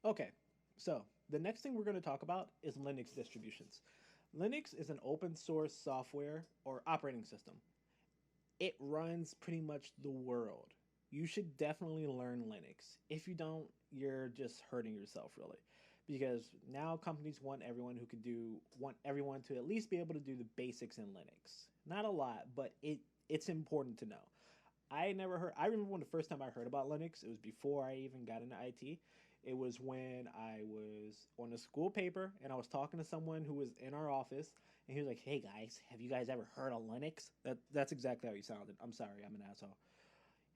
Okay, so the next thing we're going to talk about is Linux distributions. Linux is an open source software or operating system. It runs pretty much the world. You should definitely learn Linux. If you don't, you're just hurting yourself really. Because now companies want everyone to at least be able to do the basics in Linux. Not a lot, but it's important to know. I remember when the first time I heard about Linux, it was before I even got into IT. It was when I was on a school paper and I was talking to someone who was in our office and he was like, "Hey guys, have you guys ever heard of Linux?" That's exactly how he sounded. I'm sorry, I'm an asshole.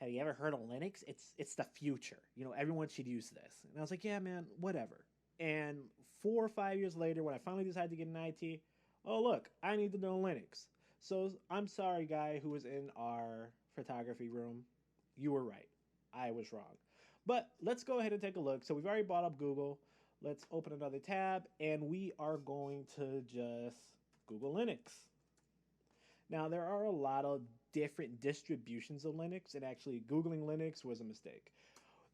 Have you ever heard of Linux? It's the future. You know, everyone should use this. And I was like, "Yeah, man, whatever." And 4 or 5 years later, when I finally decided to get in IT, oh look, I need to know Linux. So I'm sorry, guy who was in our photography room. You were right. I was wrong. But let's go ahead and take a look. So we've already brought up Google. Let's open another tab, and we are going to just Google Linux. Now, there are a lot of different distributions of Linux, and actually, Googling Linux was a mistake.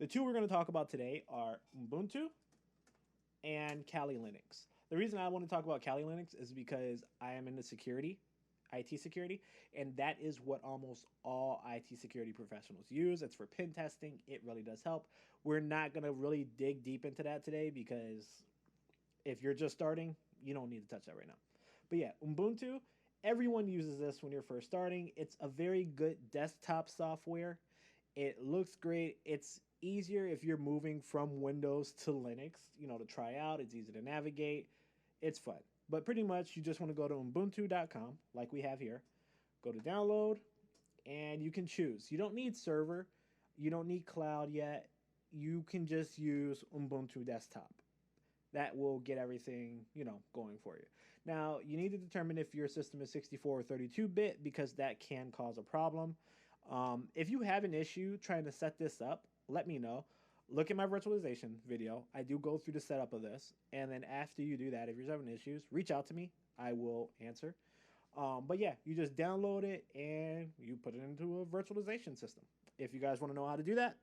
The two we're going to talk about today are Ubuntu and Kali Linux. The reason I want to talk about Kali Linux is because I am into security, IT security, and that is what almost all IT security professionals use. It's for pen testing. It really does help. We're not going to really dig deep into that today because if you're just starting, you don't need to touch that right now. But yeah, Ubuntu, everyone uses this when you're first starting. It's a very good desktop software. It looks great. It's easier if you're moving from Windows to Linux, to try out. It's easy to navigate. It's fun. But pretty much you just want to go to ubuntu.com like we have here. Go to download and you can choose. You don't need server. You don't need cloud yet. You can just use Ubuntu desktop. That will get everything, going for you. Now, you need to determine if your system is 64 or 32-bit because that can cause a problem. If you have an issue trying to set this up, let me know. Look at my virtualization video. I do go through the setup of this. And then after you do that, if you're having issues, reach out to me. I will answer. But yeah, you just download it and you put it into a virtualization system. If you guys want to know how to do that,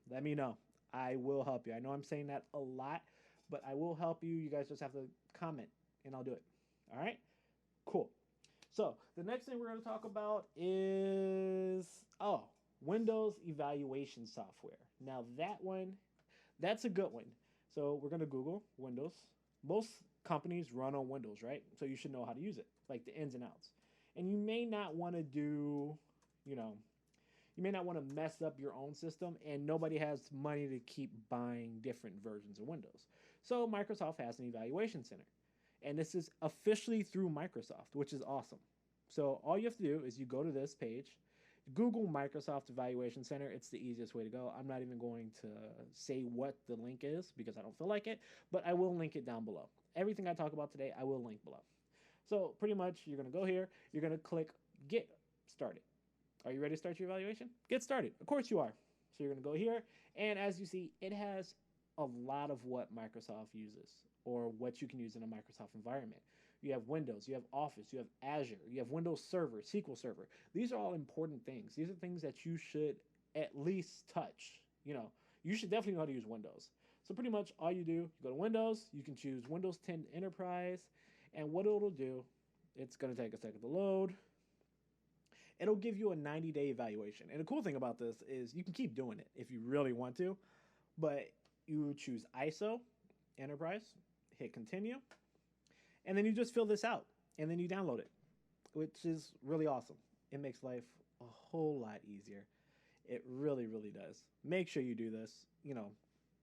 let me know. I will help you. I know I'm saying that a lot, but I will help you. You guys just have to comment and I'll do it. All right? Cool. So the next thing we're going to talk about is Windows evaluation software. Now that's a good one. So we're going to Google Windows. Most companies run on Windows, right? So you should know how to use it, like the ins and outs. And you may not want to do, you know, you may not want to mess up your own system, and nobody has money to keep buying different versions of Windows. So Microsoft has an evaluation center, and this is officially through Microsoft, which is awesome. So all you have to do is you go to this page, Google Microsoft Evaluation Center. It's the easiest way to go. I'm not even going to say what the link is because I don't feel like it, but I will link it down below. Everything I talk about today, I will link below. So pretty much, you're going to go here. You're going to click Get Started. Are you ready to start your evaluation? Get started. Of course you are. So you're going to go here, and as you see, it has a lot of what Microsoft uses or what you can use in a Microsoft environment. You have Windows, you have Office, you have Azure, you have Windows Server, SQL Server. These are all important things. These are things that you should at least touch. You should definitely know how to use Windows. So pretty much all you do, you go to Windows, you can choose Windows 10 Enterprise, and what it'll do, it's going to take a second to load. It'll give you a 90-day evaluation. And the cool thing about this is you can keep doing it if you really want to, but you choose ISO, Enterprise, hit continue, and then you just fill this out and then you download it, which is really awesome. It makes life a whole lot easier. It really, really does. Make sure you do this.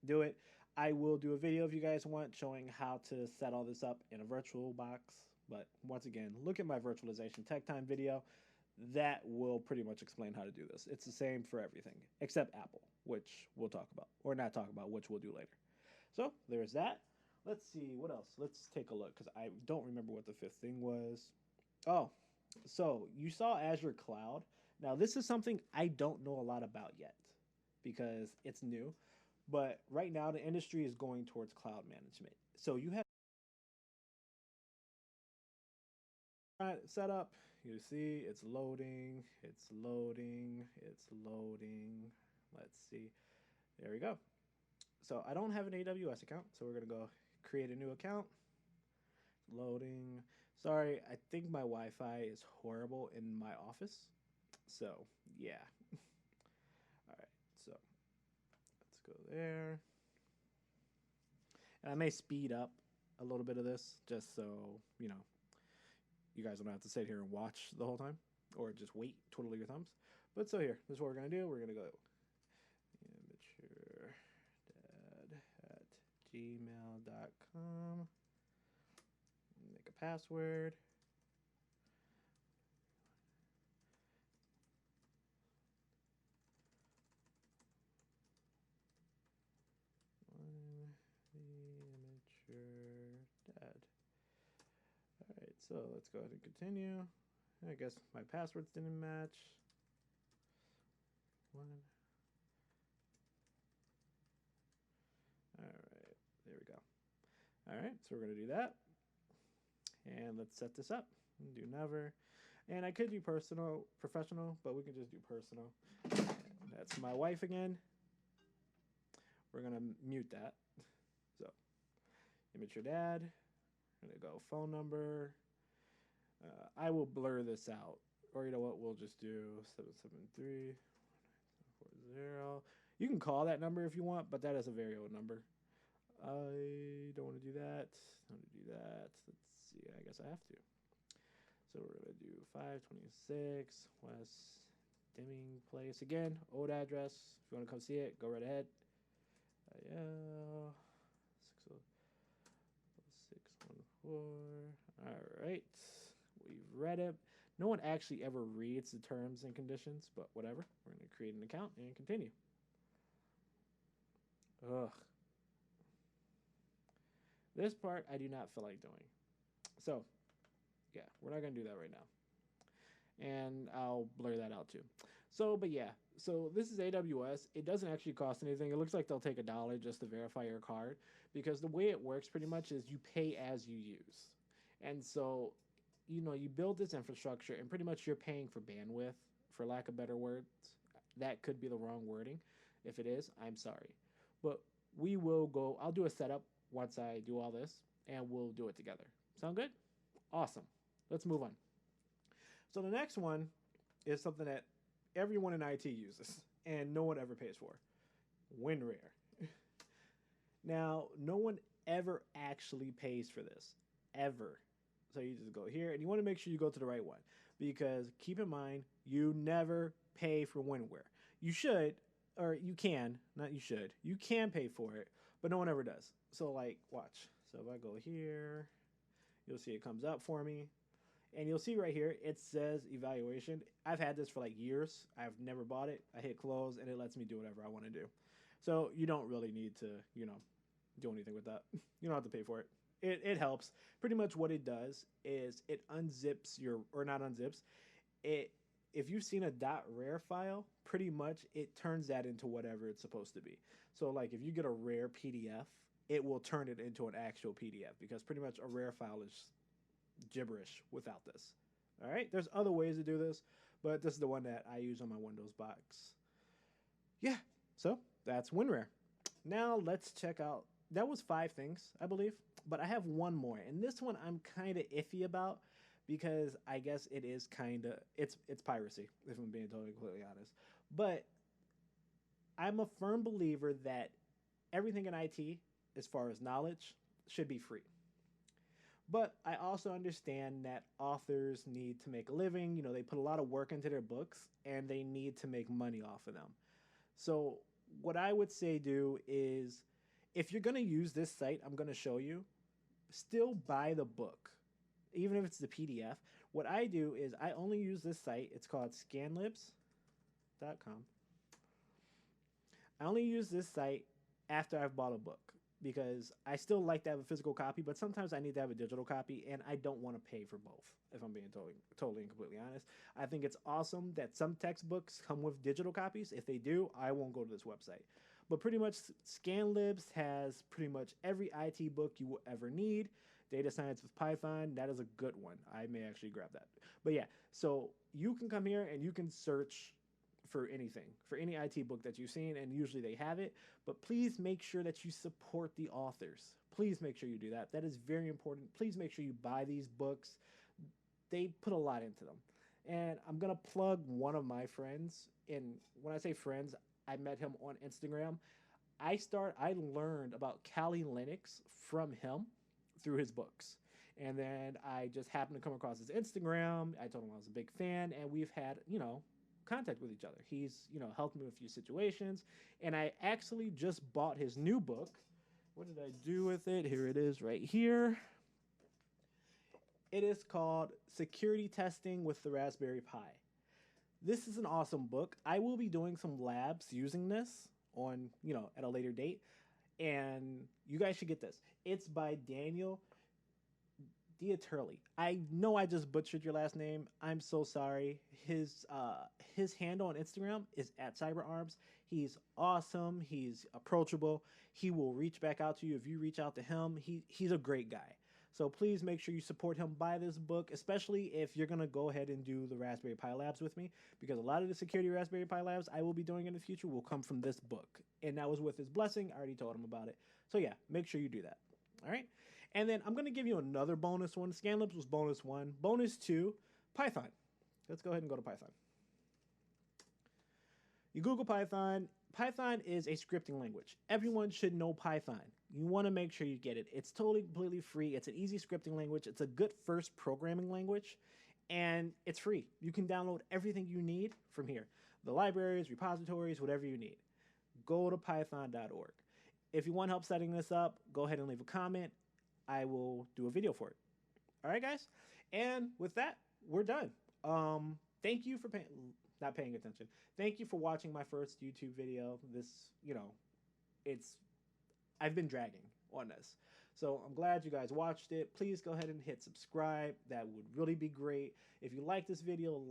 Do it. I will do a video if you guys want showing how to set all this up in a virtual box. But once again, look at my virtualization tech time video. That will pretty much explain how to do this. It's the same for everything except Apple, which we'll talk about, or not talk about, which we'll do later. So there's that. Let's see what else. Let's take a look because I don't remember what the fifth thing was. Oh, so you saw Azure Cloud. Now this is something I don't know a lot about yet because it's new. But right now the industry is going towards cloud management. So you have set up. You see it's loading, it's loading, it's loading. Let's see. There we go. So I don't have an AWS account, so we're gonna go create a new account. Loading. Sorry, I think my Wi-Fi is horrible in my office. So yeah. All right. So let's go there. And I may speed up a little bit of this just so you guys don't have to sit here and watch the whole time or just wait, twiddle your thumbs. But so here, this is what we're gonna do. We're gonna go immaturedad@gmail.com. Make a password. The immature dad. All right, so let's go ahead and continue. I guess my passwords didn't match. One. All right, there we go. All right, so we're gonna do that, and let's set this up. Do never, and I could do personal, professional, but we can just do personal. And that's my wife again. We're gonna mute that. So, immature dad. I'm gonna go phone number. I will blur this out, or you know what? We'll just do 773-40. You can call that number if you want, but that is a very old number. I don't want to do that. Don't want to do that. Let's see. I guess I have to. So we're gonna do 526 West Deming Place again. Old address. If you want to come see it, go right ahead. Yeah. 614. All right. We've read it. No one actually ever reads the terms and conditions, but whatever. We're going to create an account and continue. Ugh. This part I do not feel like doing. So, yeah, we're not going to do that right now. And I'll blur that out too. So, but yeah, so this is AWS. It doesn't actually cost anything. It looks like they'll take $1 just to verify your card, because the way it works pretty much is you pay as you use. And so, you build this infrastructure and pretty much you're paying for bandwidth, for lack of better words. That could be the wrong wording. If it is, I'm sorry. But I'll do a setup once I do all this and we'll do it together. Sound good? Awesome. Let's move on. So the next one is something that everyone in IT uses and no one ever pays for. WinRare. Now, no one ever actually pays for this. Ever. So you just go here and you want to make sure you go to the right one, because keep in mind, you never pay for WinRare. You should, or you can, not you should. You can pay for it, but no one ever does. So watch. So if I go here, you'll see it comes up for me. And you'll see right here, it says evaluation. I've had this for years. I've never bought it. I hit close and it lets me do whatever I want to do. So you don't really need to, do anything with that. You don't have to pay for it. It helps. Pretty much what it does is it unzips or not unzips. If you've seen a .rar file, pretty much it turns that into whatever it's supposed to be. So if you get a rare PDF, it will turn it into an actual PDF, because pretty much a rare file is gibberish without this. All right, there's other ways to do this, but this is the one that I use on my Windows box. Yeah, so that's WinRare. Now let's check out, that was 5 things, I believe, but I have one more, and this one I'm kind of iffy about, because I guess it is it's piracy, if I'm being totally completely honest. But I'm a firm believer that everything in IT, as far as knowledge, should be free. But I also understand that authors need to make a living. They put a lot of work into their books and they need to make money off of them. So, what I would say do is, if you're going to use this site, I'm going to show you, still buy the book, even if it's the PDF. What I do is I only use this site. It's called scanlibs.com. I only use this site after I've bought a book, because I still like to have a physical copy, but sometimes I need to have a digital copy, and I don't want to pay for both, if I'm being totally and completely honest. I think it's awesome that some textbooks come with digital copies. If they do, I won't go to this website. But pretty much, Scanlibs has pretty much every IT book you will ever need. Data Science with Python, that is a good one. I may actually grab that. But yeah, so you can come here and you can search for anything, for any IT book that you've seen, and usually they have it. But please make sure that you support the authors. Please make sure you do that. That is very important. Please make sure you buy these books. They put a lot into them. And I'm gonna plug one of my friends. And when I say friends, I met him on Instagram. I learned about Kali Linux from him through his books. And then I just happened to come across his Instagram. I told him I was a big fan, and we've had, contact with each other. He's, helped me with a few situations. And I actually just bought his new book. What did I do with it? Here it is right here. It is called Security Testing with the Raspberry Pi. This is an awesome book. I will be doing some labs using this on, at a later date. And you guys should get this. It's by Daniel Dieterle. I know I just butchered your last name. I'm so sorry. His handle on Instagram is at CyberArms. He's awesome. He's approachable. He will reach back out to you if you reach out to him. He's a great guy. So please make sure you support him. Buy this book, especially if you're going to go ahead and do the Raspberry Pi Labs with me, because a lot of the security Raspberry Pi Labs I will be doing in the future will come from this book. And that was with his blessing. I already told him about it. So yeah, make sure you do that. All right. And then I'm going to give you another bonus one. Scanlabs was bonus 1. Bonus 2, Python. Let's go ahead and go to Python. You Google Python. Python is a scripting language. Everyone should know Python. You want to make sure you get it. It's totally completely free. It's an easy scripting language. It's a good first programming language, and it's free. You can download everything you need from here. The libraries, repositories, whatever you need. Go to python.org. If you want help setting this up, go ahead and leave a comment. I will do a video for it. All right, guys? And with that, we're done. Thank you for not paying attention. Thank you for watching my first YouTube video. This, I've been dragging on this. So I'm glad you guys watched it. Please go ahead and hit subscribe. That would really be great. If you like this video,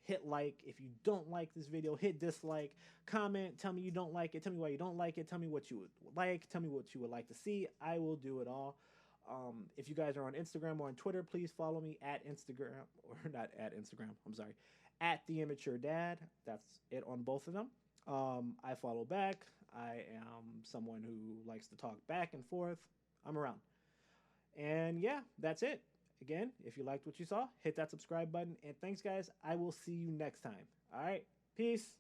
hit like. If you don't like this video, hit dislike. Comment, tell me you don't like it. Tell me why you don't like it. Tell me what you would like. Tell me what you would like to see. I will do it all. If you guys are on Instagram or on Twitter, please follow me at Instagram, or not at Instagram, I'm sorry, at The Immature Dad. That's it on both of them. I follow back. I am someone who likes to talk back and forth. I'm around. And yeah, that's it. Again, if you liked what you saw, hit that subscribe button. And thanks, guys. I will see you next time. All right. Peace.